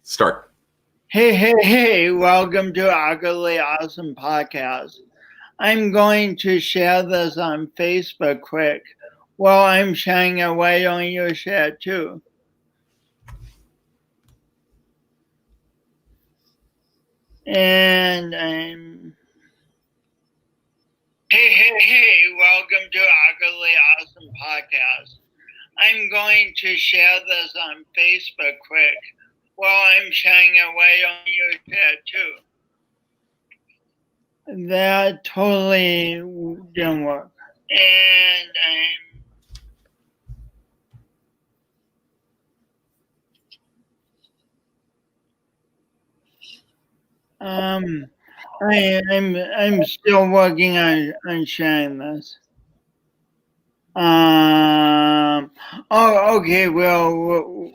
Start. Hey, welcome to Awkwardly Awesome Podcast. I'm going to share this on Facebook quick. Well, I'm sharing it. Why don't you share it too? And I'm... Hey, welcome to Awkwardly Awesome Podcast. I'm going to share this on Facebook quick. Well, I'm sharing it. Why don't you share it too? That totally didn't work. And I'm still working on sharing this. Okay. Well,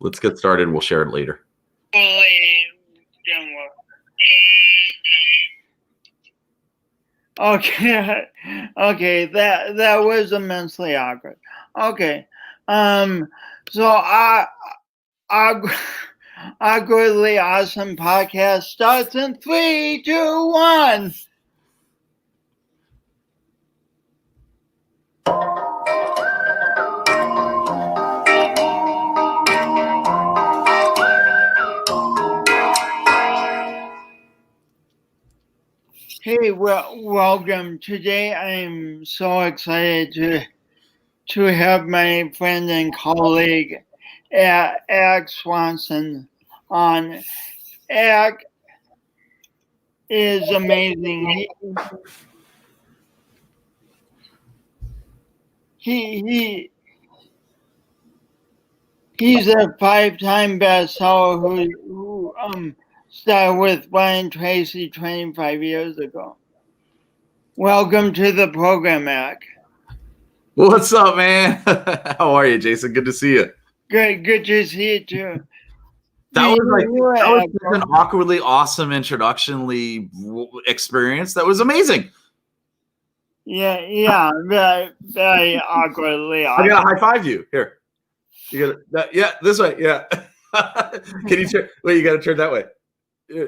let's get started. We'll share it later. Okay, that was immensely awkward. Okay, so Awkwardly Awesome Podcast starts in 3, 2, 1. Hey, welcome. Today I'm so excited to have my friend and colleague Erik Swanson on. Erik is amazing. He's a 5-time bestseller who started with Brian Tracy 25 years ago. Welcome to the program, Erik. What's up, man? How are you, Jason? Good to see you. Good to see you too. That was an awkwardly awesome introductionally experience. That was amazing. Yeah, very awkwardly awesome. I gotta high five you here. You got that? Yeah, this way. Yeah. Can you turn? Wait, you gotta turn that way.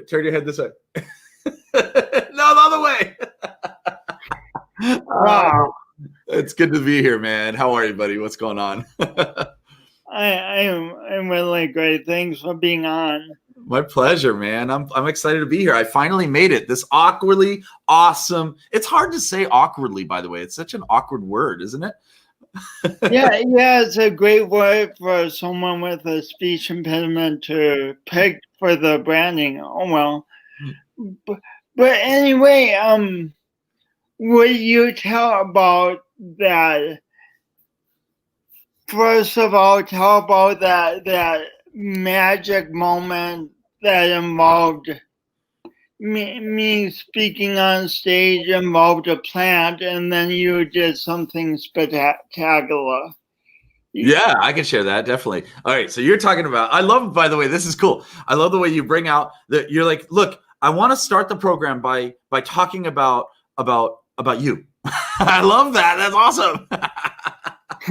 Turn your head this way. No, the other way. Wow. It's good to be here, man. How are you, buddy? What's going on? I'm really great. Thanks for being on. My pleasure, man. I'm excited to be here. I finally made it. This awkwardly awesome. It's hard to say awkwardly, by the way. It's such an awkward word, isn't it? Yeah, it's a great word for someone with a speech impediment to pick for the branding. Oh well. But anyway, will you tell about that? First of all, tell about that magic moment that involved me speaking on stage, involved a plant, and then you did something spectacular. Yeah, I can share that, definitely. All right, so you're talking about, I love, by the way, this is cool. I love the way you bring out that you're like, look, I want to start the program by talking about you. I love that. That's awesome.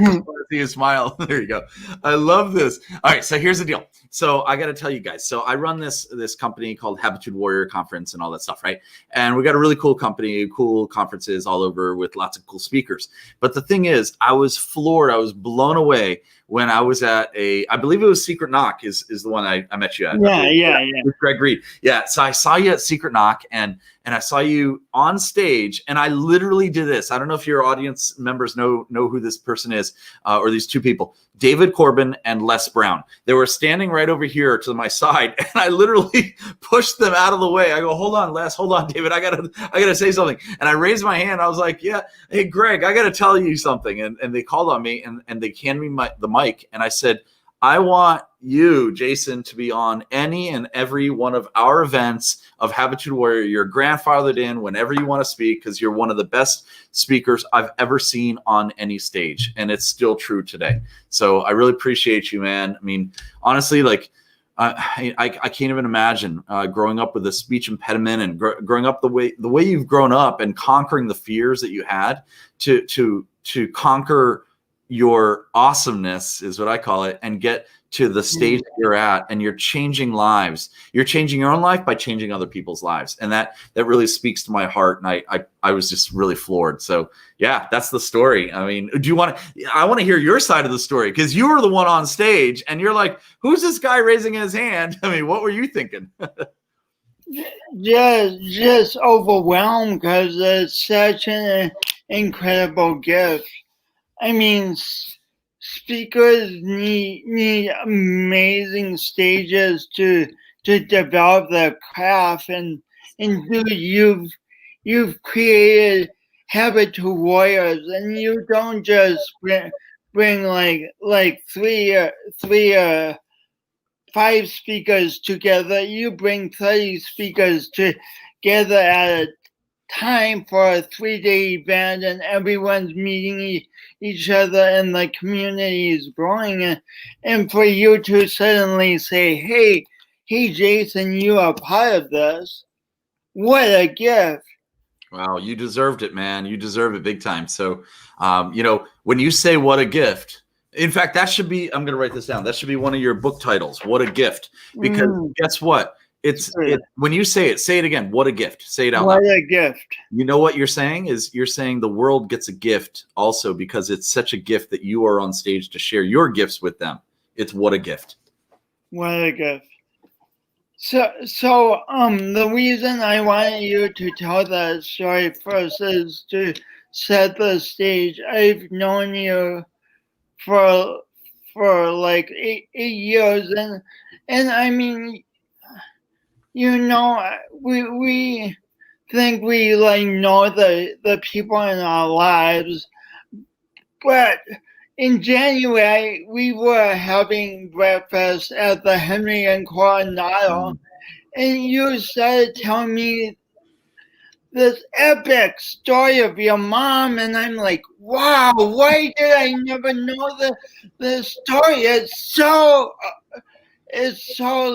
I want to see you smile. There you go. I love this. All right, so here's the deal. So I got to tell you guys. So I run this company called Habitude Warrior Conference and all that stuff, right? And we got a really cool company, cool conferences all over with lots of cool speakers. But the thing is, I was floored. I was blown away when I was at I believe it was Secret Knock is the one I met you at. Yeah. With Greg Reed. Yeah. So I saw you at Secret Knock and I saw you on stage and I literally did this. I don't know if your audience members know who this person is or these two people, David Corbin and Les Brown. They were standing right over here to my side and I literally pushed them out of the way. I go, hold on, Les, hold on, David. I gotta say something. And I raised my hand. I was like, yeah, hey, Greg, I got to tell you something. And they called on me and they handed me the mic. And I said, I want you, Jason, to be on any and every one of our events of Habitude Warrior. You're grandfathered in whenever you want to speak because you're one of the best speakers I've ever seen on any stage. And it's still true today. So I really appreciate you, man. I mean, honestly, like, I can't even imagine growing up with a speech impediment and growing up the way you've grown up and conquering the fears that you had to conquer your awesomeness is what I call it, and get to the stage that you're at, and you're changing lives. You're changing your own life by changing other people's lives. And that really speaks to my heart. And I was just really floored. So yeah, that's the story. I mean, I want to hear your side of the story, because you were the one on stage and you're like, who's this guy raising his hand? I mean, what were you thinking? Just overwhelmed, because it's such an incredible gift. I mean, speakers need amazing stages to develop their craft, and dude, you've created Habitude Warriors, and you don't just bring like three 5 speakers together. You bring 30 speakers together at a time for a 3-day event, and everyone's meeting each other, and the community is growing. And for you to suddenly say, hey Jason, you are part of this, what a gift. Wow, you deserved it, man. You deserve it big time. So when you say what a gift, in fact, that should be, I'm going to write this down, that should be one of your book titles, What a Gift. Because guess what? It's when you say it again. What a gift. Say it out loud. What a gift. You know what you're saying is, you're saying the world gets a gift also, because it's such a gift that you are on stage to share your gifts with them. It's what a gift. What a gift. So the reason I wanted you to tell that story first is to set the stage. I've known you for like 8 years, and I mean, we think we know the people in our lives, but in January we were having breakfast at the Henry and Coronado, and you started telling me this epic story of your mom, and I'm like, wow, why did I never know the story? It's so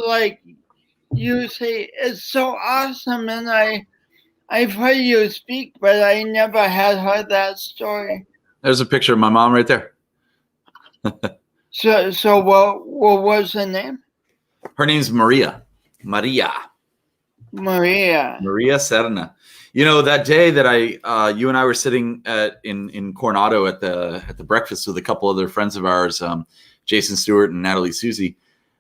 like you say, it's so awesome, and I've heard you speak, but I never had heard that story. There's a picture of my mom right there. So what was her name? Her name's Maria Serna. That day that you and I were sitting in Coronado at the breakfast with a couple other friends of ours, Jason Stewart and Natalie Susie.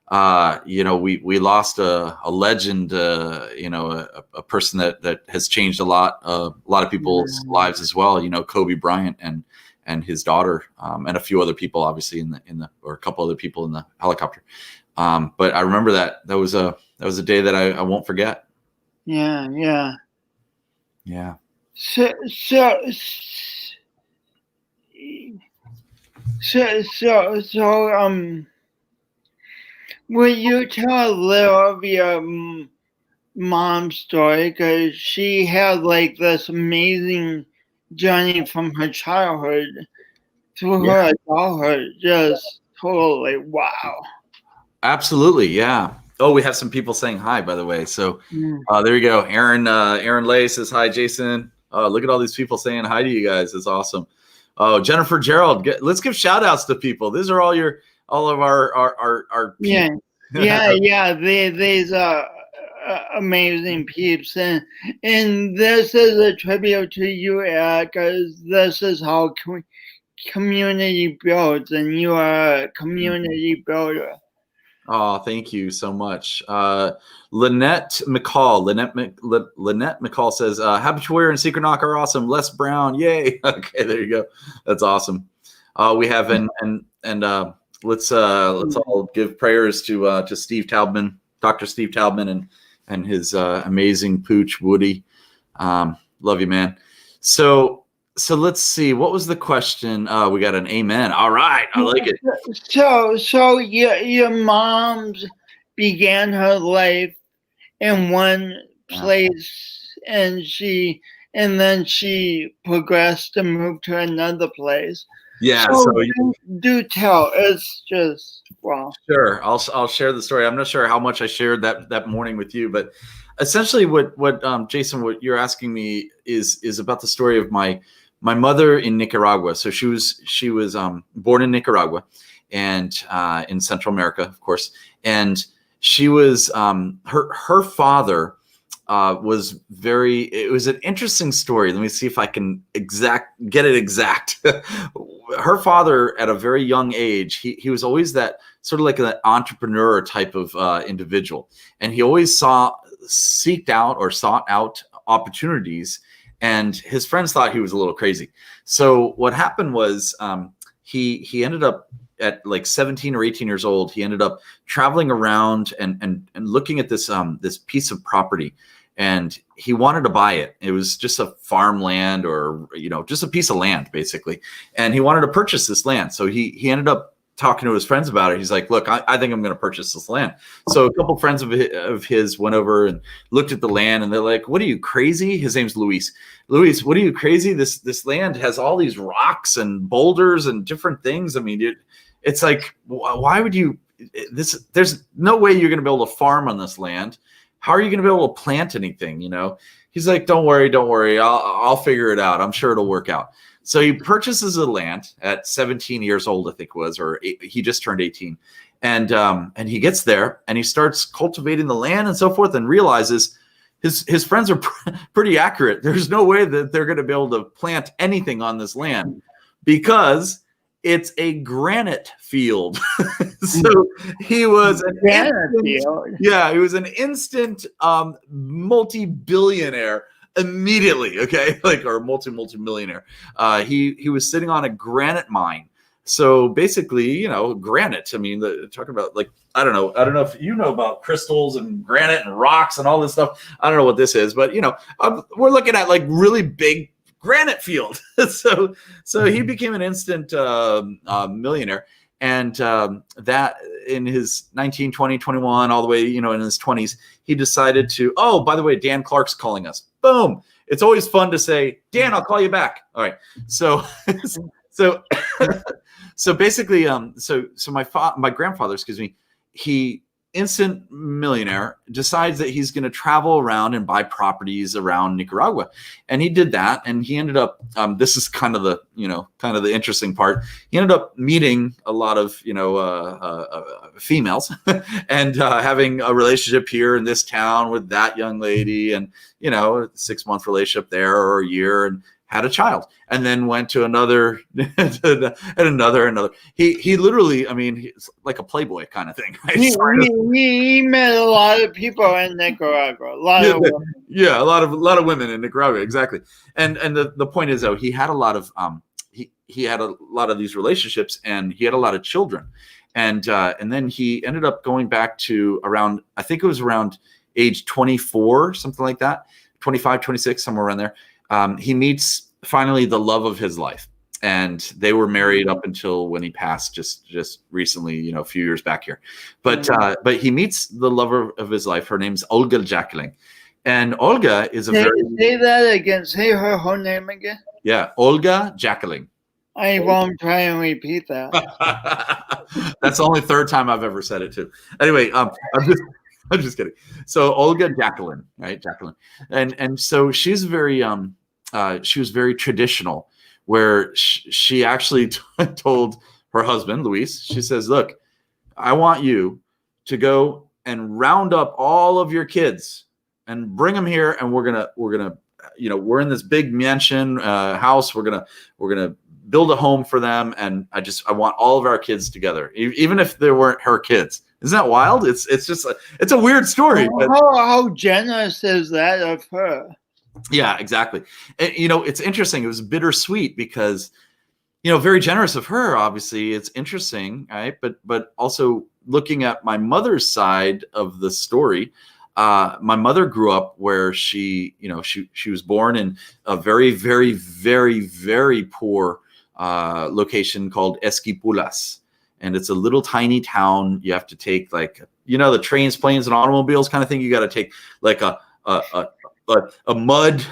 We lost a legend, a person that has changed a lot of people's lives as well. Kobe Bryant and his daughter, and a few other people, obviously or a couple other people in the helicopter. But I remember that was a day that I won't forget. Yeah. So will you tell a little of your mom's story? Because she had like this amazing journey from her childhood through her adulthood. Just totally wow. Absolutely, yeah. Oh, we have some people saying hi, by the way. So there you go. Aaron Lay says hi, Jason. Look at all these people saying hi to you guys. It's awesome. Oh, Jennifer Gerald. Let's give shout outs to people. These are all of our people. Yeah. These are amazing peeps, and this is a tribute to you, Eric, because this is how community builds, and you are a community builder. Oh, thank you so much. Lynette McCall says, Habitude and Secret Knock are awesome. Les Brown, yay. Okay, there you go. That's awesome. We have let's all give prayers to Steve Taubman, Dr. Steve Taubman, and his amazing pooch Woody. Love you, man. So let's see. What was the question? We got an amen. All right, I like it. So your mom began her life in one place, and then she progressed to move to another place. Yeah. So do tell. It's just wow. Sure, I'll share the story. I'm not sure how much I shared that morning with you, but essentially, what Jason, what you're asking me is about the story of my mother in Nicaragua. So she was born in Nicaragua, and in Central America, of course. And she was her father was it was an interesting story. Let me see if I can get it exact. Her father, at a very young age, he was always that sort of like an entrepreneur type of individual. And he always sought out opportunities. And his friends thought he was a little crazy. So what happened was he ended up at like 17 or 18 years old. He ended up traveling around and looking at this piece of property, and he wanted to buy it. It was just a farmland, or just a piece of land basically, and he wanted to purchase this land. So he ended up talking to his friends about it. He's like, look, I think I'm going to purchase this land. So a couple friends of his went over and looked at the land, and they're like, what are you, crazy? His name's Luis. Luis, what are you, crazy? This land has all these rocks and boulders and different things. I mean, it's like, why would you, there's no way you're going to be able to farm on this land. How are you going to be able to plant anything? He's like, don't worry. I'll figure it out. I'm sure it'll work out. So he purchases the land at 17 years old, I think it was, or he just turned 18. And he gets there and he starts cultivating the land and so forth, and realizes his friends are pretty accurate. There's no way that they're going to be able to plant anything on this land because it's a granite field. So he was he was an instant multi-billionaire immediately. Okay. Or multi-millionaire. He was sitting on a granite mine. So basically, granite, I mean, talking about, like, I don't know if you know about crystals and granite and rocks and all this stuff. I don't know what this is, but we're looking at like really big granite field. So he became an instant millionaire. And that in his 19, 20, 21, all the way, in his 20s, he decided to, oh, by the way, Dan Clark's calling us. Boom. It's always fun to say, Dan, I'll call you back. All right. So basically, so my grandfather, he instant millionaire, decides that he's going to travel around and buy properties around Nicaragua. And he did that. And he ended up, this is kind of the interesting part. He ended up meeting a lot of, females and having a relationship here in this town with that young lady, and, a 6-month relationship there, or a year, and had a child, and then went to another and another. He literally, I mean, he's like a playboy kind of thing. Right? He met a lot of people in Nicaragua. A lot of women in Nicaragua, exactly. And the point is, though, he had a lot of he had a lot of these relationships, and he had a lot of children, and then he ended up going back to around, I think it was around age 24, something like that, 25, 26, somewhere around there. He meets finally the love of his life, and they were married up until when he passed just recently, a few years back here. But he meets the lover of his life. Her name's Olga Jacqueline, and Olga is say that again. Say her whole name again. Yeah, Olga Jacqueline. I won't try and repeat that. That's the only third time I've ever said it too. Anyway, I'm just kidding. So Olga Jacqueline, right? Jacqueline. And so she's very, she was very traditional, where she actually told her husband, Luis, she says, look, I want you to go and round up all of your kids and bring them here. And we're going to, we're in this big mansion house. We're going to build a home for them. And I want all of our kids together, even if they weren't her kids. Isn't that wild? It's just it's a weird story. But how generous is that of her? Yeah, exactly. And, it's interesting. It was bittersweet because, very generous of her. Obviously, it's interesting, right? But also looking at my mother's side of the story, my mother grew up where she was born in a very, very, very, very poor location called Esquipulas. And it's a little tiny town. You have to take the trains, planes, and automobiles kind of thing. You got to take like a mud,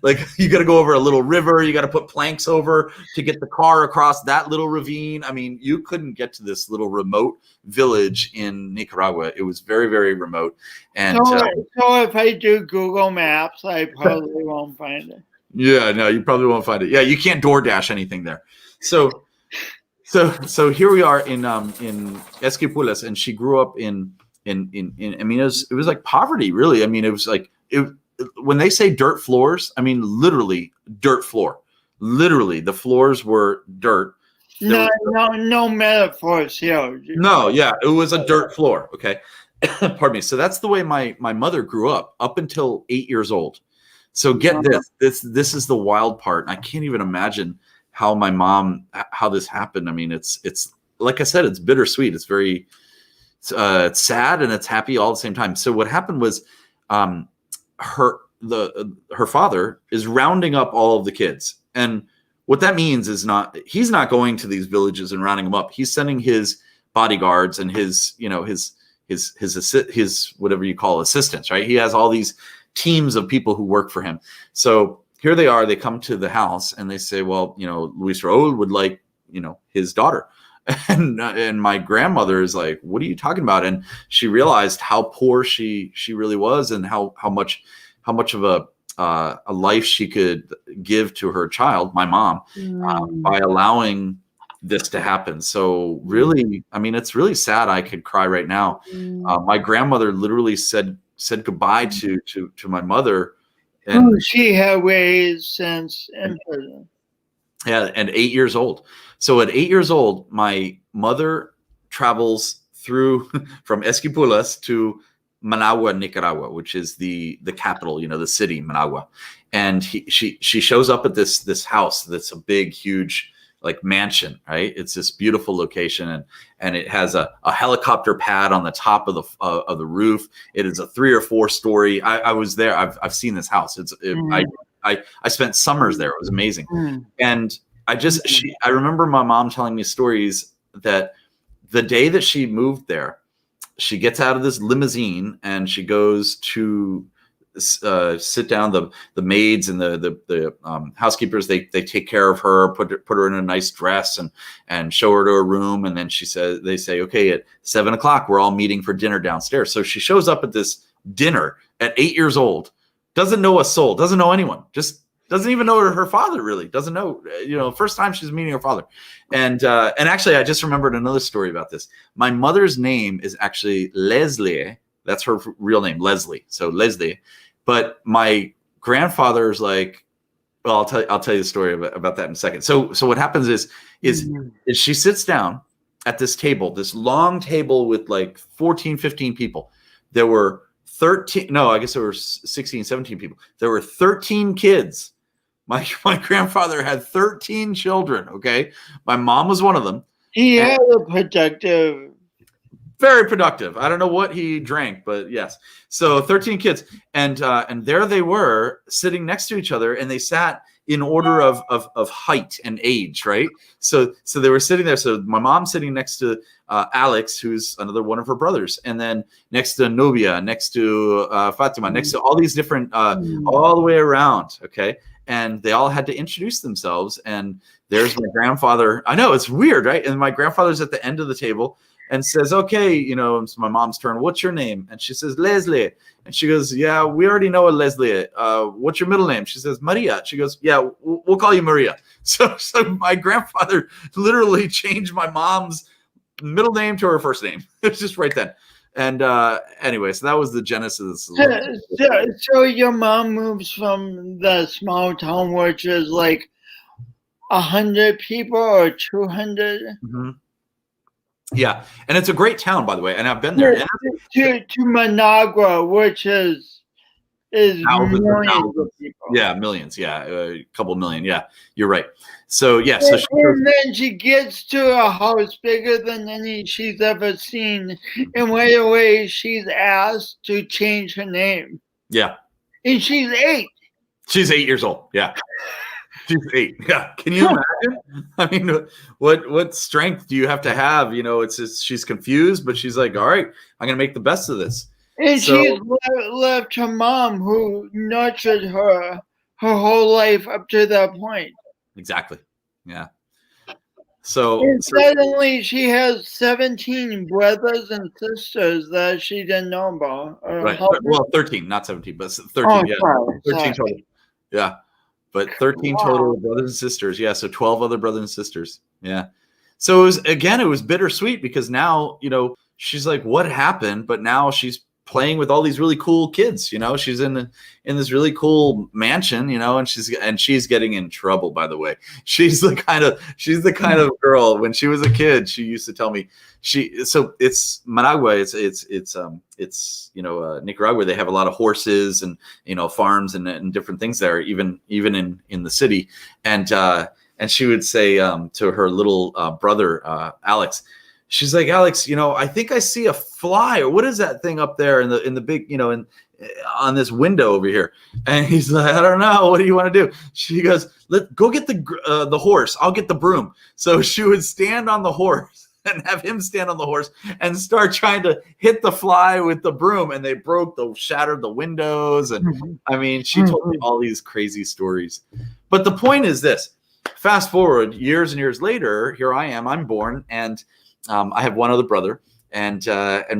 like you got to go over a little river. You got to put planks over to get the car across that little ravine. I mean, you couldn't get to this little remote village in Nicaragua. It was very, very remote. And so if I do Google Maps, I probably won't find it. Yeah, no, you probably won't find it. Yeah, you can't DoorDash anything there. So So here we are in Esquipulas, and she grew up in I mean, it was like poverty, really. I mean, it was like when they say dirt floors, I mean literally dirt floor. Literally, the floors were dirt. No metaphors here. No, yeah, it was a dirt floor. Okay, pardon me. So that's the way my mother grew up until 8 years old. So get this is the wild part. I can't even imagine how this happened. I mean, it's like I said, it's bittersweet. It's very it's sad and it's happy all at the same time. So what happened was her father is rounding up all of the kids, and what that means is he's not going to these villages and rounding them up. He's sending his bodyguards and his whatever you call assistants, right? He has all these teams of people who work for him. So here they are, they come to the house and they say, well, Luis Raul would like, his daughter. And my grandmother is like, what are you talking about? And she realized how poor she really was, and how much of a life she could give to her child, my mom, by allowing this to happen. So really, I mean, it's really sad. I could cry right now. My grandmother literally said goodbye to my mother. And she had raised since in prison. Yeah, and 8 years old. So at 8 years old, my mother travels through from Esquipulas to Managua, Nicaragua, which is the capital, the city, Managua. And she shows up at this house that's a big, huge, like, mansion, right? It's this beautiful location, and it has a helicopter pad on the top of the roof. It is a 3 or 4 story. I was there. I've seen this house. I spent summers there. It was amazing. And I remember my mom telling me stories that the day that she moved there, she gets out of this limousine and she goes to sit down. The maids and the housekeepers, they take care of her, put her in a nice dress and show her to a room. And then they say, okay, at 7 o'clock, we're all meeting for dinner downstairs. So she shows up at this dinner at 8 years old, doesn't know a soul, doesn't know anyone, just doesn't even know her father, really doesn't know, first time she's meeting her father. And actually, I just remembered another story about this. My mother's name is actually Leslie. That's her real name, Leslie. So Leslie. But my grandfather is like, well, I'll tell you the story about that in a second. So what happens is she sits down at this table, this long table with like 14, 15 people. There were 13, no, I guess there were 16, 17 people. There were 13 kids. My grandfather had 13 children, okay? My mom was one of them. He had a productive. Very productive. I don't know what he drank, but yes. So 13 kids. And there they were sitting next to each other, and they sat in order of height and age, right? So they were sitting there. So my mom sitting next to Alex, who's another one of her brothers, and then next to Nubia, next to Fatima, next to all these different, all the way around, okay? And they all had to introduce themselves. And there's my grandfather. I know, it's weird, right? And my grandfather's at the end of the table and says, okay, it's my mom's turn. What's your name? And she says, Leslie. And she goes, yeah, we already know a Leslie. What's your middle name? She says, Maria. She goes, yeah, we'll call you Maria. So my grandfather literally changed my mom's middle name to her first name. It's just right then. And anyway, so that was the genesis. So your mom moves from the small town, which is like 100 people or 200. Mm-hmm. Yeah, and it's a great town, by the way, and I've been there. To Managua, which is millions of people. Yeah, millions. Yeah, a couple million. Yeah, you're right. So yeah, and then she gets to a house bigger than any she's ever seen, and right away she's asked to change her name. Yeah, and she's 8. She's 8 years old. Yeah. She's 8. Yeah. Can you imagine? I mean, what strength do you have to have? It's just, she's confused, but she's like, all right, I'm going to make the best of this. And she's left her mom, who nurtured her whole life up to that point. Exactly. Yeah. So suddenly she has 17 brothers and sisters that she didn't know about. Right. Well, 13, not 17, but 13. Yeah. Sorry. 13 total. Yeah. But 13 total brothers and sisters. Yeah. So 12 other brothers and sisters. Yeah. So it was bittersweet because now, she's like, what happened? But now she's playing with all these really cool kids. She's in this really cool mansion, and she's getting in trouble, by the way. She's the kind of girl, when she was a kid, she used to tell me so it's Managua. It's Nicaragua. They have a lot of horses and, farms and different things there, even in the city. And she would say to her little brother, Alex, she's like, Alex, I think I see a fly, or what is that thing up there in the big, on this window over here? And he's like, I don't know. What do you want to do? She goes, go get the horse. I'll get the broom. So she would stand on the horse and have him stand on the horse and start trying to hit the fly with the broom. And they shattered the windows. And I mean, she told me all these crazy stories. But the point is this. Fast forward years and years later, here I am. I'm born, and I have one other brother, and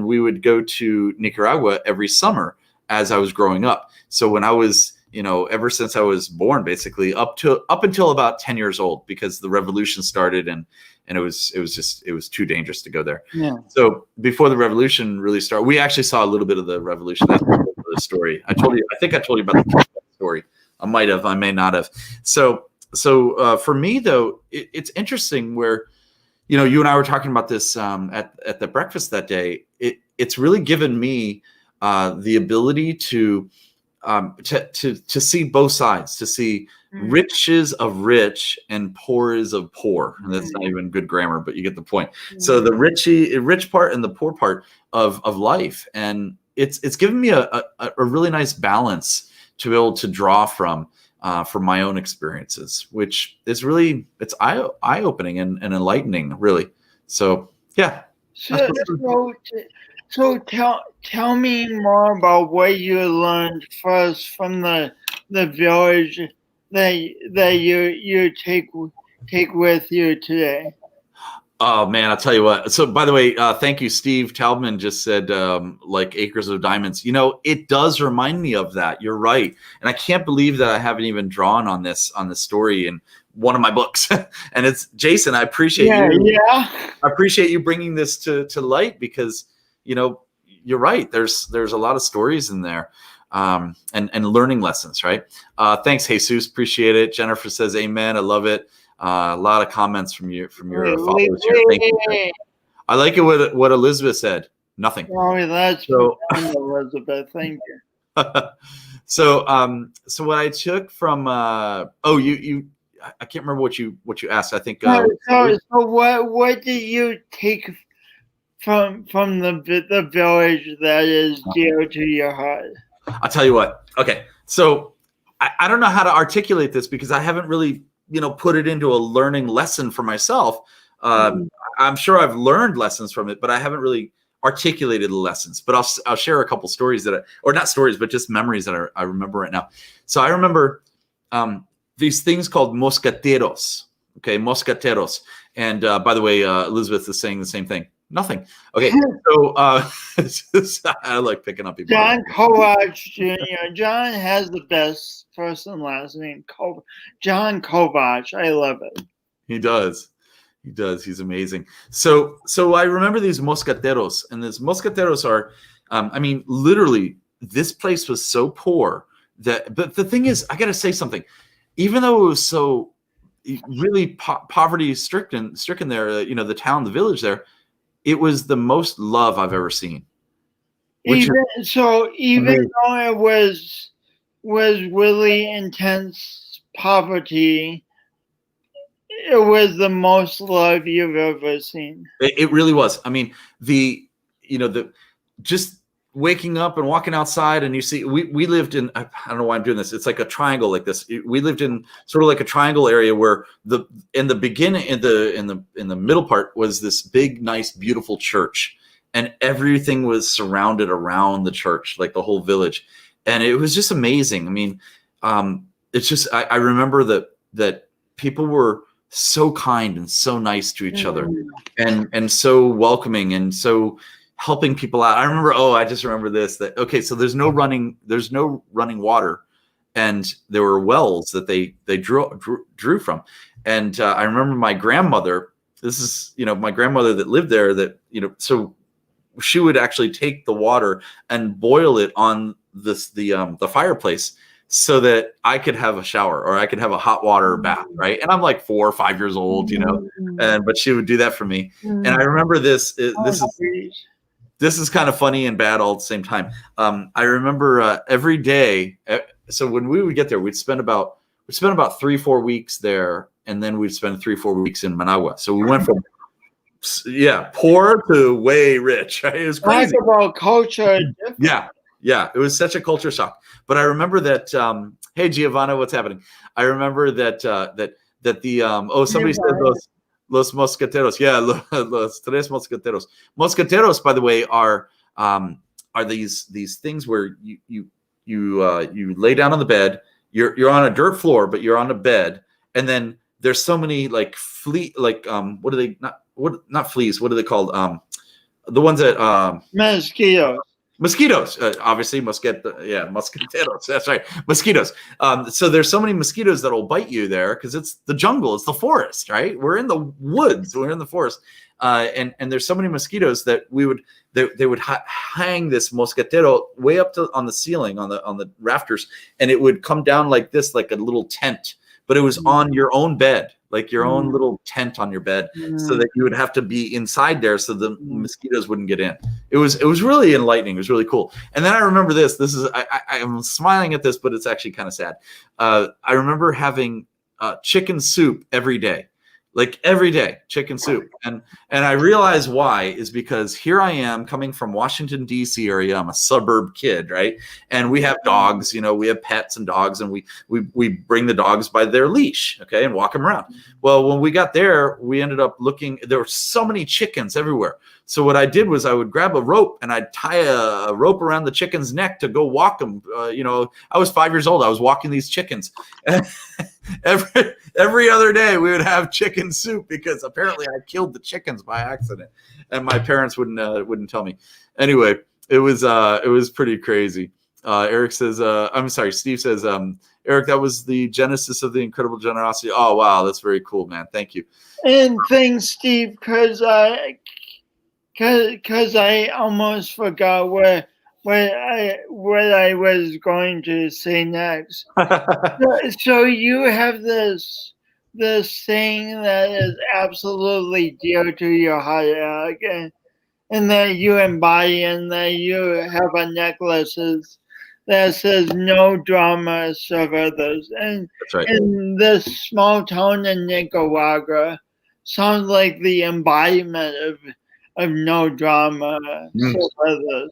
we would go to Nicaragua every summer as I was growing up. So when I was, ever since I was born, basically up until about 10 years old, because the revolution started, and it was too dangerous to go there. Yeah. So before the revolution really started, we actually saw a little bit of the revolution. That's the story. I think I told you about the story. I might have, I may not have. So for me, though, it's interesting where, you and I were talking about this at the breakfast that day. It's really given me the ability to see both sides, to see riches of rich and poor is of poor. And that's not even good grammar, but you get the point. So the rich part and the poor part of life, and it's given me a really nice balance to be able to draw from my own experiences, which is really, it's eye-opening and enlightening, really. So, yeah. So tell me more about what you learned first from the village that you take with you today. Oh man, I'll tell you what. So by the way, thank you. Steve Taubman just said, like acres of diamonds. It does remind me of that. You're right. And I can't believe that I haven't even drawn on this story in one of my books. And it's Jason, I appreciate you. Yeah. I appreciate you bringing this to light, because, you're right. There's a lot of stories in there. And learning lessons, right? Thanks, Jesus. Appreciate it. Jennifer says, amen. I love it. A lot of comments from your followers here. Thank you. I like it what Elizabeth said. Nothing. Oh, that's so Elizabeth. Thank you. So what I took from you I can't remember what you asked. I think. So what did you take from the village that is dear to your heart? I'll tell you what. Okay, so I don't know how to articulate this, because I haven't really put it into a learning lesson for myself. I'm sure I've learned lessons from it, but I haven't really articulated the lessons. But I'll share a couple stories or not stories, but just memories that I remember right now. So I remember these things called mosqueteros. Okay, mosqueteros. And by the way, Elizabeth is saying the same thing. Nothing. Okay, so I like picking up people. John Kovac Jr. John has the best first and last name. John Kovac. I love it. He does. He's amazing. So I remember these mosqueteros, and these mosqueteros are, literally, this place was so poor that. But the thing is, I got to say something. Even though it was so really poverty stricken there, the town, the village there, it was the most love I've ever seen. Even though it was really intense poverty, it was the most love you've ever seen. It really was. Just waking up and walking outside, and you see, we lived in, I don't know why I'm doing this. It's like a triangle like this. We lived in sort of like a triangle area where in the beginning, in the middle part was this big, nice, beautiful church, and everything was surrounded around the church, like the whole village. And it was just amazing. It's just, I remember that people were so kind and so nice to each other, and so welcoming, and so helping people out. I remember, I just remember this, so there's no running water, and there were wells that they drew from. And I remember my grandmother this is, my grandmother that lived there that, so she would actually take the water and boil it on the fireplace so that I could have a shower or I could have a hot water bath, right? And I'm like 4 or 5 years old, but she would do that for me. And I remember this is kind of funny and bad all at the same time. I remember every day. So when we would get there, we'd spend about 3-4 weeks there, and then we'd spend 3-4 weeks in Managua. So we went from poor to way rich. Right? It was crazy. Talk about culture. Yeah, it was such a culture shock. But I remember that. Hey, Giovanna, what's happening? I remember that somebody said los mosqueteros. Yeah, los tres mosqueteros. Mosqueteros, by the way, are these things where you lay down on the bed. You're on a dirt floor, but you're on a bed, and then there's so many like what are they not fleas? What are they called? The ones that Mosquitoes, obviously, mosquiteros. That's right, mosquitoes. So there's so many mosquitoes that'll bite you there because it's the jungle, it's the forest, right? We're in the woods, we're in the forest, and there's so many mosquitoes that they would hang this mosquitero way up on the ceiling on the rafters, and it would come down like this, like a little tent, but it was on your own bed. Like your own little tent on your bed, so that you would have to be inside there so the mosquitoes wouldn't get in. It was really enlightening. It was really cool. And then I remember this is, I'm smiling at this, but it's actually kind of sad. I remember having chicken soup every day. Like every day, chicken soup. And I realize why is because here I am coming from Washington, D.C. area. I'm a suburb kid, right? And we have dogs, we have pets and dogs, and we bring the dogs by their leash, okay, and walk them around. Well, when we got there, we ended up there were so many chickens everywhere. So what I did was I would grab a rope and I'd tie a rope around the chicken's neck to go walk them. I was 5 years old. I was walking these chickens. Every other day we would have chicken soup because apparently I killed the chickens by accident, and my parents wouldn't tell me. Anyway, it was pretty crazy. Eric says, I'm sorry, Steve says, Eric, that was the genesis of the incredible generosity. Oh wow, that's very cool, man. Thank you. And thanks, Steve, because I almost forgot what I was going to say next. So you have this saying that is absolutely dear to your heart, Eric, and that you embody, and that you have a necklace that says "No drama, serve others." And that's right. In this small town in Nicaragua, sounds like the embodiment of no drama, serve others.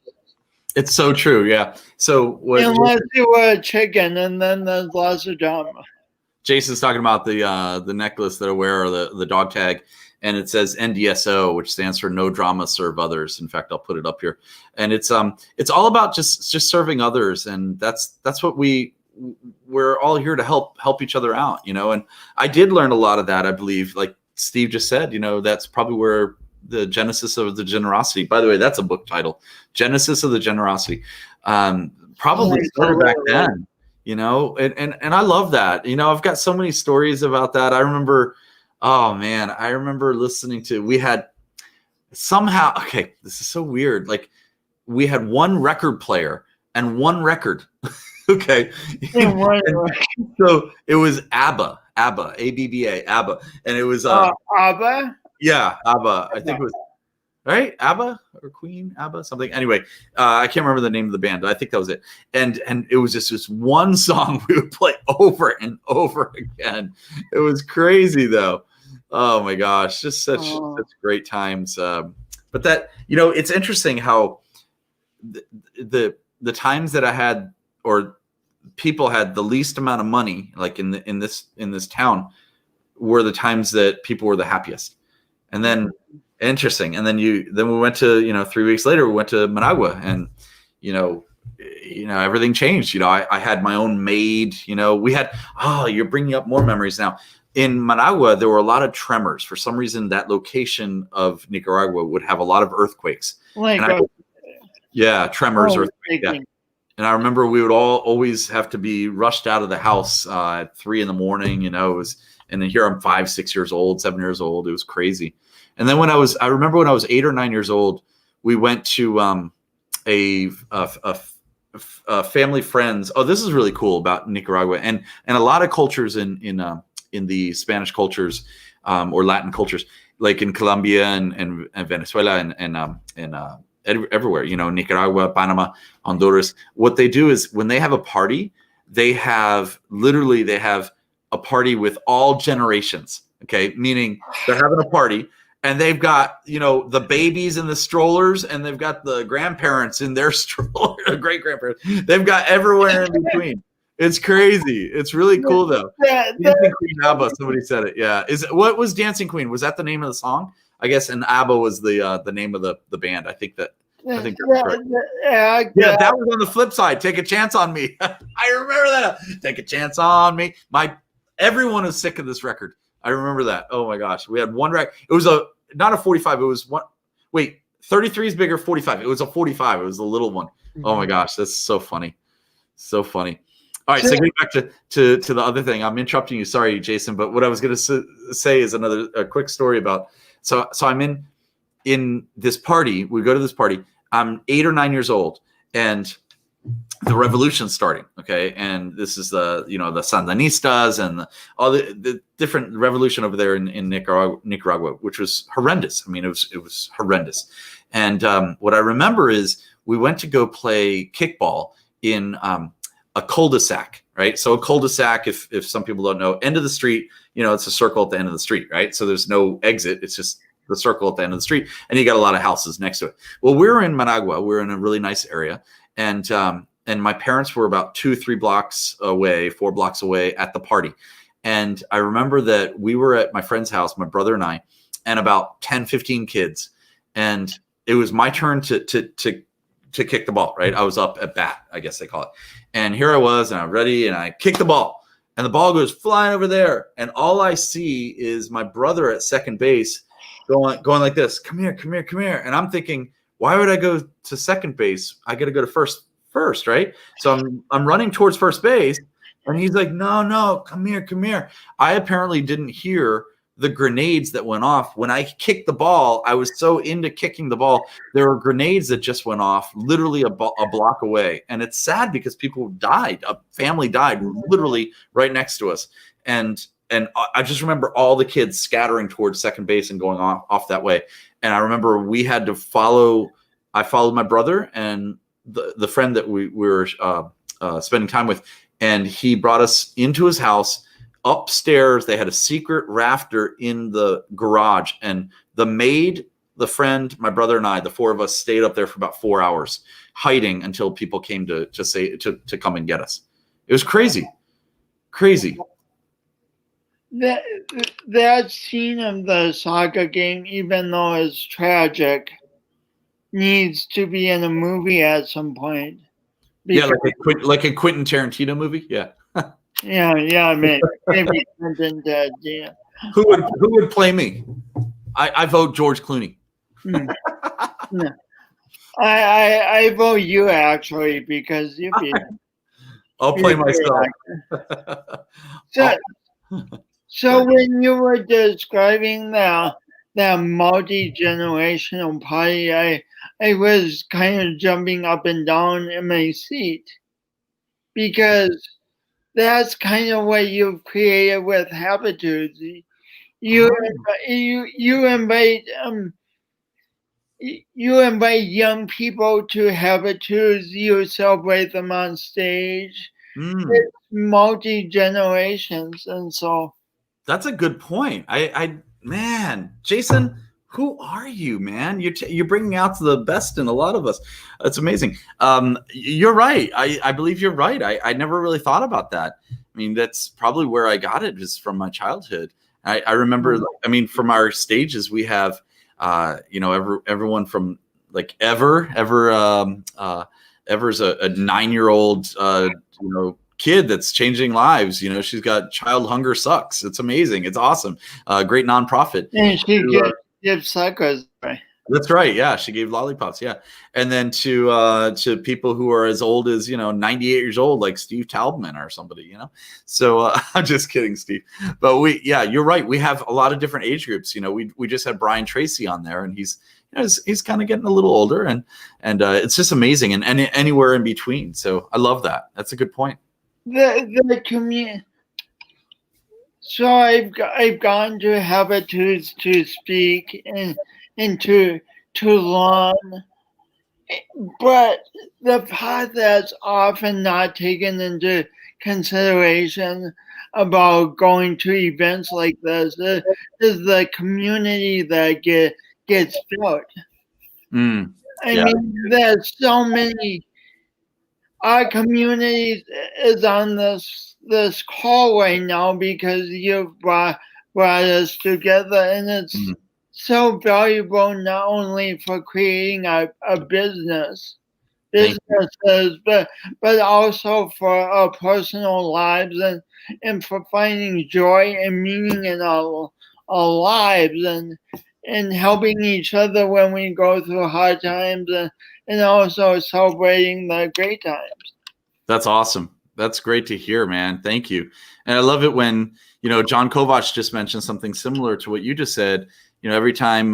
It's so true, yeah. So unless you were a chicken, and then there's lots of drama. Jason's talking about the necklace that I wear, or the dog tag, and it says NDSO, which stands for No Drama, Serve Others. In fact, I'll put it up here, and it's all about just serving others, and that's what we're all here to help each other out, And I did learn a lot of that, I believe, like Steve just said. That's probably where the genesis of the generosity. By the way, that's a book title, Genesis of the Generosity. Probably started back then, and I love that. I've got so many stories about that. I remember listening to, we had somehow, okay, this is so weird. Like we had one record player and one record. Okay. So it was ABBA, ABBA, ABBA. And it was, ABBA? Yeah, ABBA. I think it was right, ABBA or Queen, ABBA, something. Anyway, I can't remember the name of the band, but I think that was it. And it was just this one song we would play over and over again. It was crazy, though. Oh my gosh, just such great times. But that, it's interesting how the times that I had, or people had the least amount of money, like in this town, were the times that people were the happiest. And then interesting. And then we went to, 3 weeks later, we went to Managua, and, everything changed. I had my own maid, we had, you're bringing up more memories now. In Managua, there were a lot of tremors. For some reason, that location of Nicaragua would have a lot of earthquakes. Tremors, earthquakes. Yeah. And I remember we would always have to be rushed out of the house at 3 a.m. It And then here I'm 5, 6 years old, 7 years old. It was crazy. And then I remember when I was 8 or 9 years old, we went to a family friends. Oh, this is really cool about Nicaragua and a lot of cultures in the Spanish cultures or Latin cultures, like in Colombia and Venezuela and everywhere, Nicaragua, Panama, Honduras. What they do is when they have a party, they have a party with all generations. Okay, meaning they're having a party. And they've got, the babies in the strollers, and they've got the grandparents in their stroller, great grandparents. They've got everywhere in between. It's crazy. It's really cool, though. Dancing Queen ABBA, somebody said it. Yeah. What was Dancing Queen? Was that the name of the song? I guess, and ABBA was the name of the band. I think that's correct. Yeah, that was on the flip side. Take a chance on me. I remember that. Take a chance on me. Everyone is sick of this record. I remember that. Oh my gosh. We had one record. It was not a 45. It was one. Wait, 33 is bigger, 45. It was a 45. It was a little one. Oh my gosh. That's so funny. So funny. All right. So getting back to the other thing, I'm interrupting you. Sorry, Jason. But what I was going to say is a quick story about, so I'm in this party. We go to this party. I'm 8 or 9 years old, and the revolution's starting, okay, and this is the Sandinistas and all the different revolution over there in Nicaragua, which was horrendous. I mean, it was horrendous. And what I remember is we went to go play kickball in a cul-de-sac, right? So a cul-de-sac, if some people don't know, end of the street, it's a circle at the end of the street, right? So there's no exit. It's just the circle at the end of the street, and you got a lot of houses next to it. Well, we were in Managua. We were in a really nice area, and my parents were about 2-3 blocks away, 4 blocks away at the party. And I remember that we were at my friend's house, my brother and I, and about 10, 15 kids. And it was my turn to kick the ball, right? I was up at bat, I guess they call it. And here I was, and I'm ready, and I kick the ball. And the ball goes flying over there. And all I see is my brother at second base going like this, come here. And I'm thinking, why would I go to second base? I got to go to first, right? So I'm running towards first base, and he's like, no, come here. I apparently didn't hear the grenades that went off when I kicked the ball. I was so into kicking the ball, there were grenades that just went off literally a block away. And it's sad because people died. A family died literally right next to us. And I just remember all the kids scattering towards second base and going off that way. And I remember we had to I followed my brother and the friend that we were spending time with, and he brought us into his house. Upstairs, they had a secret rafter in the garage, and the maid, the friend, my brother, and I, the 4 of us, stayed up there for about 4 hours, hiding until people came to come and get us. It was crazy. That scene of the soccer game, even though it's tragic, needs to be in a movie at some point. Yeah, like a Quentin Tarantino movie. Yeah. Yeah. Maybe Clinton did. Yeah. Who would play me? I vote George Clooney. No. I vote you actually, because you'd be. I'll play myself. So when you were describing that multi-generational party, I was kind of jumping up and down in my seat, because that's kind of what you've created with Habitudes. You invite young people to Habitudes. You celebrate them on stage. It's multi-generations, and so that's a good point. Man, Jason, who are you, man? You're bringing out the best in a lot of us. It's amazing. You're right. I believe you're right. I never really thought about that. I mean, that's probably where I got it, is from my childhood. I remember, from our stages, we have, everyone from like Ever's a 9-year-old, kid that's changing lives. She's got Child Hunger Sucks. It's amazing. It's awesome. Great nonprofit. And she gives suckers, right? That's right. Yeah, she gave lollipops. Yeah, and then to people who are as old as 98 years old, like Steve Taubman or somebody. So I'm just kidding, Steve. But you're right. We have a lot of different age groups. We just had Brian Tracy on there, and he's kind of getting a little older, and it's just amazing, and anywhere in between. So I love that. That's a good point. The community. So I've gone to Habitudes to speak and to learn, but the part that's often not taken into consideration about going to events like this is the community that gets built. I mean, there's so many. Our community is on this call right now because you've brought us together, and it's so valuable not only for creating a businesses, but also for our personal lives and for finding joy and meaning in our lives and helping each other when we go through hard times and also celebrating the great times. That's awesome. That's great to hear, man. Thank you. And I love it when, John Kovacs just mentioned something similar to what you just said. Every time,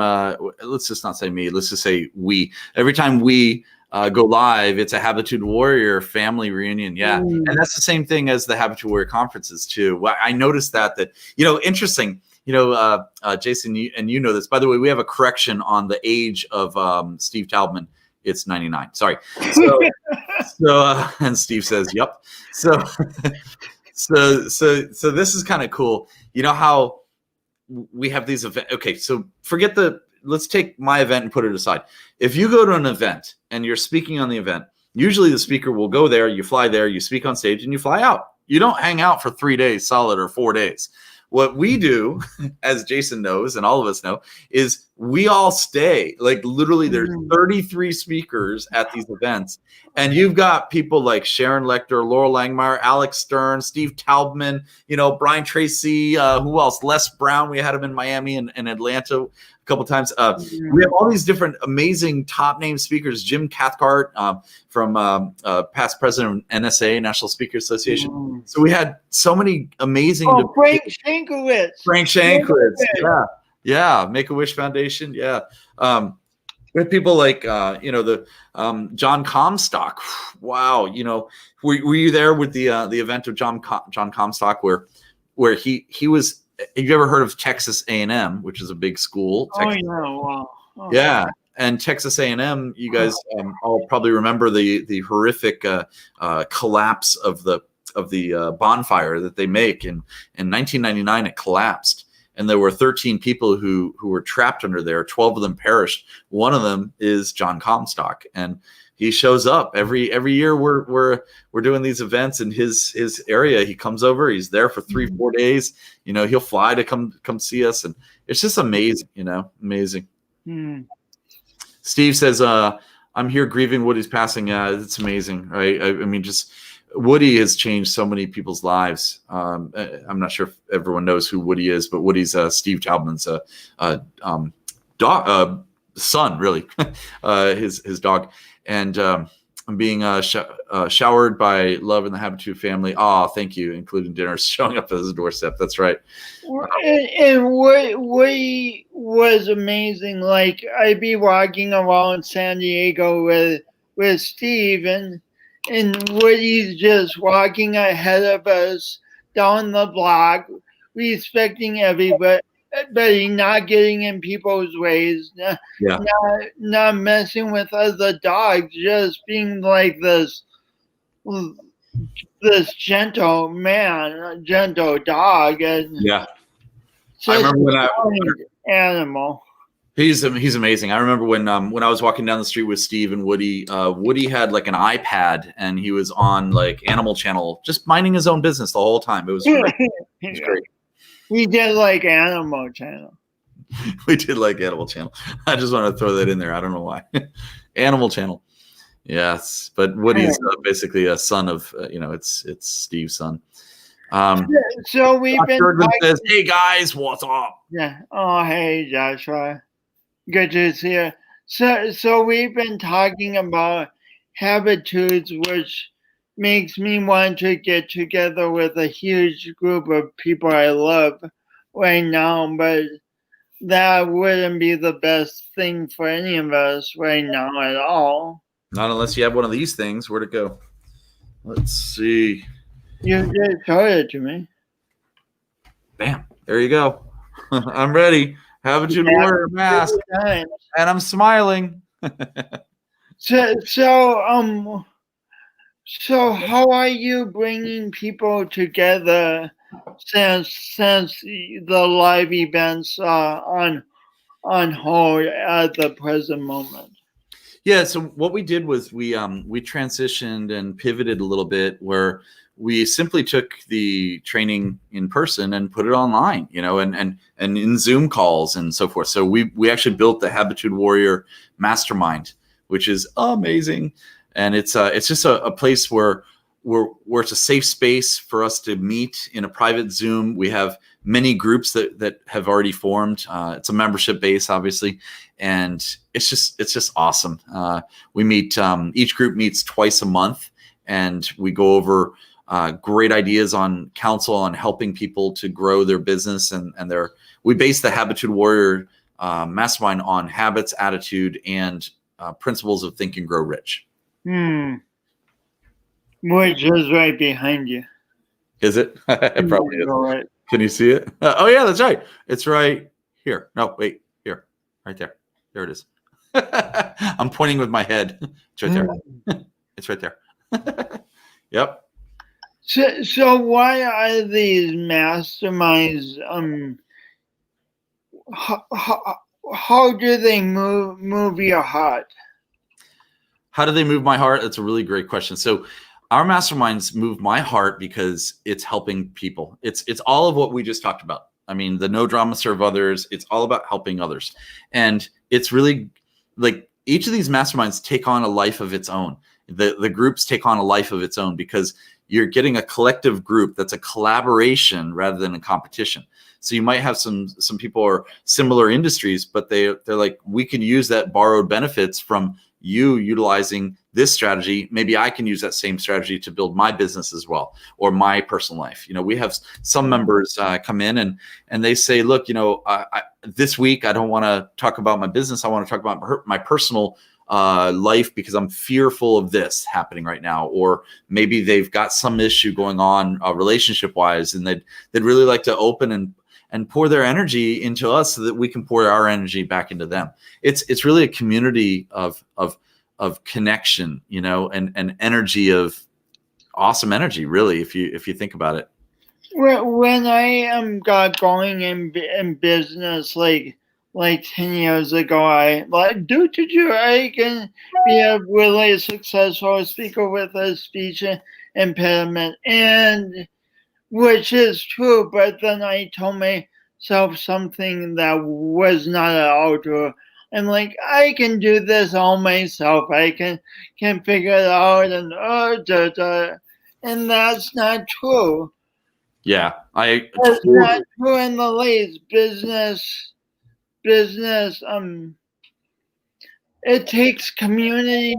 let's just not say me, let's just say we. Every time we go live, it's a Habitude Warrior family reunion. Yeah. And that's the same thing as the Habitude Warrior conferences too. I noticed that, interesting. Jason, and you know this. By the way, we have a correction on the age of Steve Taubman. It's 99. Sorry. So and Steve says, "Yep." So this is kind of cool. You know how we have these events. Okay, so let's take my event and put it aside. If you go to an event and you're speaking on the event, usually the speaker will go there, you fly there, you speak on stage, and you fly out. You don't hang out for 3 days solid or 4 days. What we do, as Jason knows and all of us know, is we all stay. Like literally there's 33 speakers at these events. And you've got people like Sharon Lecter, Laurel Langmeyer, Alex Stern, Steve Taubman, Brian Tracy, who else? Les Brown. We had him in Miami and Atlanta a couple times. We have all these different amazing top name speakers. Jim Cathcart from past president of NSA, National Speakers Association. So we had so many amazing. Frank Shankwitz. Yeah. Make-A-Wish Foundation. Yeah. We have people like, the John Comstock. Wow. Were you there with the event of John Comstock where he was? Have you ever heard of Texas A&M, which is a big school? Wow. Yeah. And Texas A&M, you guys all probably remember the horrific collapse of the bonfire that they make in 1999. It collapsed, and there were 13 people who were trapped under there. 12 of them perished. One of them is John Comstock, and he shows up every year. We're doing these events in his area. He comes over. He's there for 3-4 days. He'll fly to come see us, and it's just amazing. Amazing. Steve says, "I'm here grieving Woody's passing." Yeah, it's amazing, right? I mean, just Woody has changed so many people's lives. I'm not sure if everyone knows who Woody is, but Woody's Steve Taubman's son, really, his dog, and I'm being showered by love in the Habitude family. Oh, thank you, including dinners showing up at his doorstep. That's right. And what was amazing, like I'd be walking around San Diego with Steve, and Woody's just walking ahead of us down the block, respecting everybody. But he's not getting in people's ways, not messing with other dogs, just being like this gentle man, gentle dog, and I remember when animal. He's amazing. I remember when I was walking down the street with Steve and Woody. Woody had like an iPad, and he was on like Animal Channel, just minding his own business the whole time. It was great. It was great. We did like Animal Channel. We did like Animal Channel. I just want to throw that in there. I don't know why. Animal Channel. Yes, but Woody's basically a son of it's Steve's son. So we've been. Says, "Hey guys, what's up?" Yeah. Oh, hey Joshua. Good to see you. So we've been talking about habitudes, which makes me want to get together with a huge group of people I love right now, but that wouldn't be the best thing for any of us right now at all. Not unless you have one of these things. Where'd it go? Let's see. You just showed it to me. Bam. There you go. I'm ready. Habitude Warrior mask. And I'm smiling. So how are you bringing people together since the live events are on hold at the present moment? Yeah, so what we did was we transitioned and pivoted a little bit, where we simply took the training in person and put it online, and in Zoom calls and so forth. So we actually built the Habitude Warrior Mastermind, which is amazing. And it's just a place where it's a safe space for us to meet in a private Zoom. We have many groups that have already formed. It's a membership base, obviously, and it's just awesome. We meet, each group meets twice a month, and we go over great ideas on counsel on helping people to grow their business, and we base the Habitude Warrior Mastermind on habits, attitude, and principles of Think and Grow Rich. Which is right behind you. Is it? It probably is. Right. Can you see it? Oh yeah, that's right. It's right here. No, wait, here, right there. There it is. I'm pointing with my head. It's right there. It's right there. Yep. So why are these masterminds? How do they move your heart? How do they move my heart? That's a really great question. So our masterminds move my heart because it's helping people. It's all of what we just talked about. I mean, the no drama serve others. It's all about helping others. And it's really like each of these masterminds take on a life of its own. The groups take on a life of its own because you're getting a collective group that's a collaboration rather than a competition. So you might have some people are similar industries, but they're like, we can use that borrowed benefits from you utilizing this strategy. Maybe I can use that same strategy to build my business as well, or my personal life. We have some members come in and they say, look, this week I don't want to talk about my business. I want to talk about my personal life because I'm fearful of this happening right now. Or maybe they've got some issue going on relationship wise, and they'd really like to open and pour their energy into us so that we can pour our energy back into them. It's really a community of connection, and energy, of awesome energy, really, if you think about it. When I got going in business like 10 years ago, I can be a really successful speaker with a speech impediment, and which is true, but then I told myself something that was not at all true. I'm like, I can do this all myself. I can figure it out, and that's not true. Yeah, That's not true in the least. Business, it takes community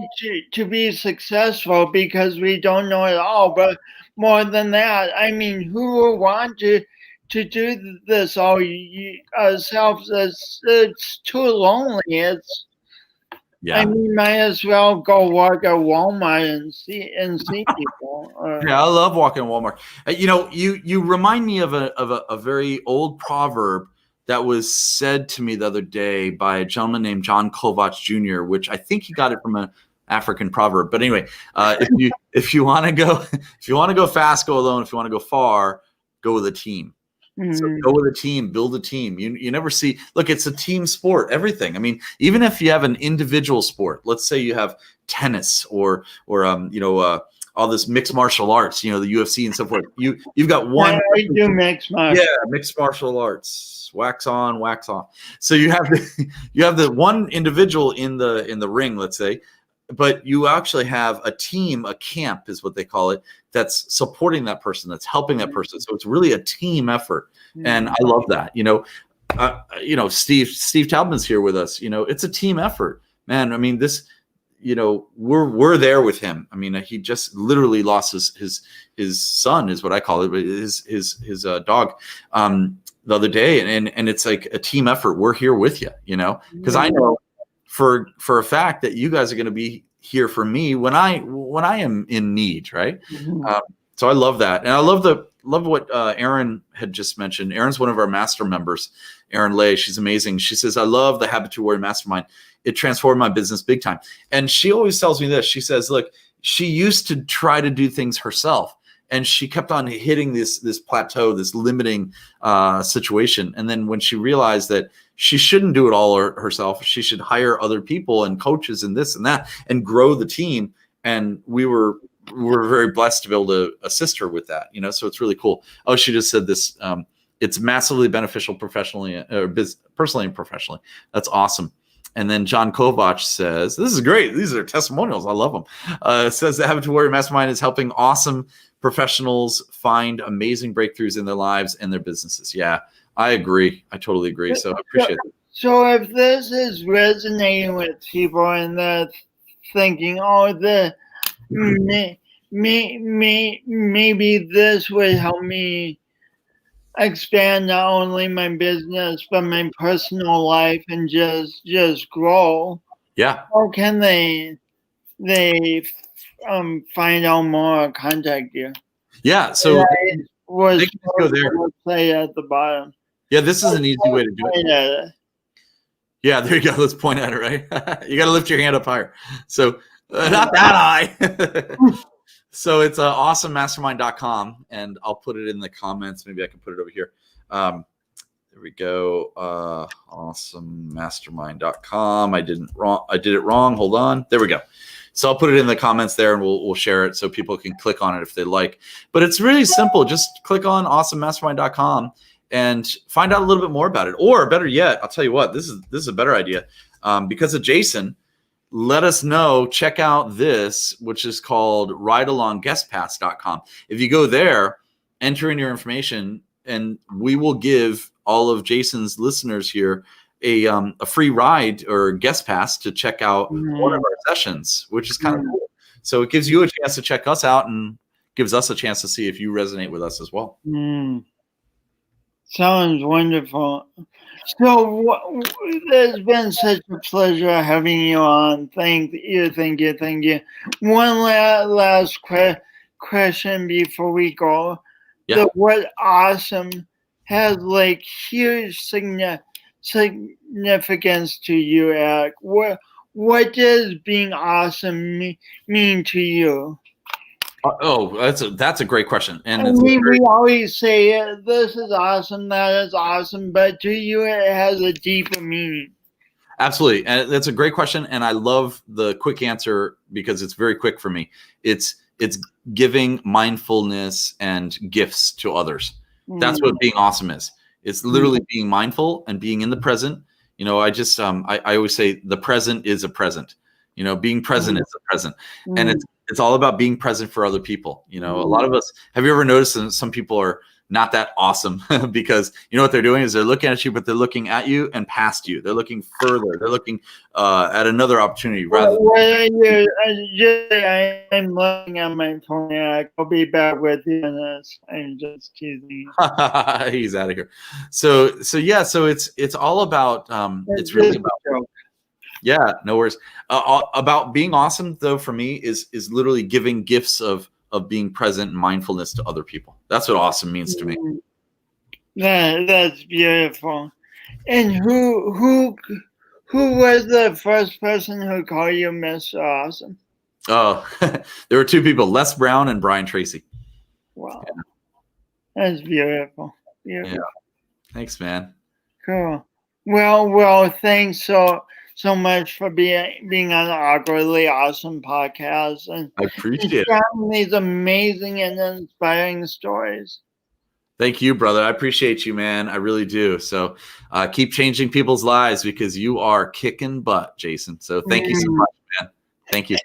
to be successful because we don't know it all. But more than that, I mean, who will want to do this all ourselves? It's too lonely. Yeah. I mean, might as well go walk at Walmart and see people. Yeah, I love walking at Walmart. You remind me of a very old proverb that was said to me the other day by a gentleman named John Kovacs Jr., which I think he got it from an African proverb. But anyway, if you want to go fast, go alone. If you want to go far, go with a team. Mm-hmm. So go with a team, build a team. You never see, look, it's a team sport, everything. I mean, even if you have an individual sport, let's say you have tennis or all this mixed martial arts, the UFC and so forth. You've got one. I do mixed martial. Yeah, mixed martial arts. Wax on, wax off. So you have the one individual in the ring, let's say, but you actually have a team, a camp is what they call it, that's supporting that person, that's helping that person. So it's really a team effort, and I love that. Steve Taubman's here with us. It's a team effort. man, I mean, this, we're there with him. I mean, he just literally lost his son, is what I call it, but his dog the other day, and it's like a team effort. We're here with you, because I know for a fact that you guys are going to be here for me when I am in need, right? So I love that, and I love what Erin had just mentioned. Erin's one of our master members, Erin Lay. She's amazing. She says, I love the Habitude Mastermind. It transformed my business big time. And she always tells me this. She says, look, she used to try to do things herself, and she kept on hitting this plateau, this limiting situation. And then when she realized that she shouldn't do it all herself, she should hire other people and coaches and this and that and grow the team. And we're very blessed to be able to assist her with that, so it's really cool. Oh, she just said this. It's massively beneficial professionally, personally and professionally. That's awesome. And then John Kovach says, this is great. These are testimonials. I love them. Says the Habitude Warrior Mastermind is helping awesome professionals find amazing breakthroughs in their lives and their businesses. Yeah, I agree. I totally agree. So I appreciate it. So if this is resonating with people and they're thinking, maybe this would help me expand not only my business but my personal life and just grow. Yeah. How can they find out more or contact you? Yeah. So they can go there. Play at the bottom. Yeah, this is an easy way to do it. Yeah, there you go. Let's point at it, right? You got to lift your hand up higher. So not that high. So it's awesomemastermind.com, and I'll put it in the comments. Maybe I can put it over here. There we go. Awesomemastermind.com. I did it wrong. Hold on. There we go. So I'll put it in the comments there, and we'll share it so people can click on it if they like. But it's really simple. Just click on awesomemastermind.com and find out a little bit more about it. Or better yet, I'll tell you what. This is a better idea. Because of Jason, let us know. Check out this, which is called ridealongguestpass.com. If you go there, enter in your information, and we will give all of Jason's listeners here a free ride or guest pass to check out one of our sessions, which is kind of cool. So it gives you a chance to check us out and gives us a chance to see if you resonate with us as well. Sounds wonderful. So it's been such a pleasure having you on. Thank you. One last question before we go. Yeah. The word awesome has like huge significance to you, Erik. What does being awesome mean to you? That's a great question. And we always say this is awesome, that is awesome, but to you it has a deeper meaning. Absolutely. And that's a great question. And I love the quick answer because it's very quick for me. It's giving mindfulness and gifts to others. That's what being awesome is. It's literally being mindful and being in the present. I always say the present is a present. Being present is a present. And it's all about being present for other people. A lot of us, have you ever noticed that some people are not that awesome because what they're doing is they're looking at you, but they're looking at you and past you. They're looking further. They're looking at another opportunity. I'm looking at my phone. I'll be back with you on this. I'm just teasing. He's out of here. So it's all about, it's really about, yeah, no worries. About being awesome though, for me is literally giving gifts of being present and mindfulness to other people. That's what awesome means to me. That's beautiful. And who was the first person who called you Mr. Awesome? Oh, there were two people, Les Brown and Brian Tracy. Wow. Yeah. That's beautiful. Yeah. Thanks, man. Cool. Well, thanks so much for being on the Awkwardly Awesome podcast. And I appreciate these amazing and inspiring stories. Thank you, brother. I appreciate you, man. I really do. So keep changing people's lives because you are kicking butt, Jason. So thank you so much, man. Thank you.